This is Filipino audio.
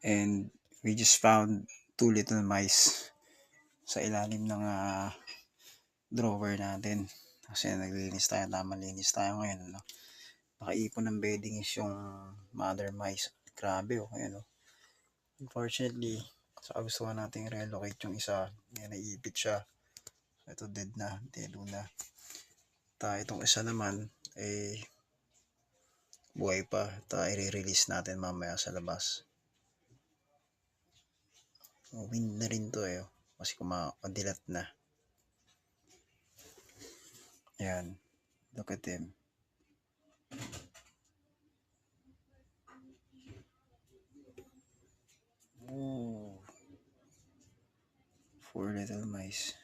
And we just found two little mice sa ilalim ng drawer natin. Kasi naglilinis tayo, tamang linis tayo ngayon. No? Nakaipon ng bedding is yung mother mice. Grabe oh, ayan oh. Unfortunately, sa gusto natin relocate yung isa, naiipit siya. Ito dead na, dedo na. Itong isa naman, buhay pa. I-release natin mamaya sa labas. Wind na rin to oh. Kasi kumadilat na. Ayan. Look at him. Oh. 4 little mice.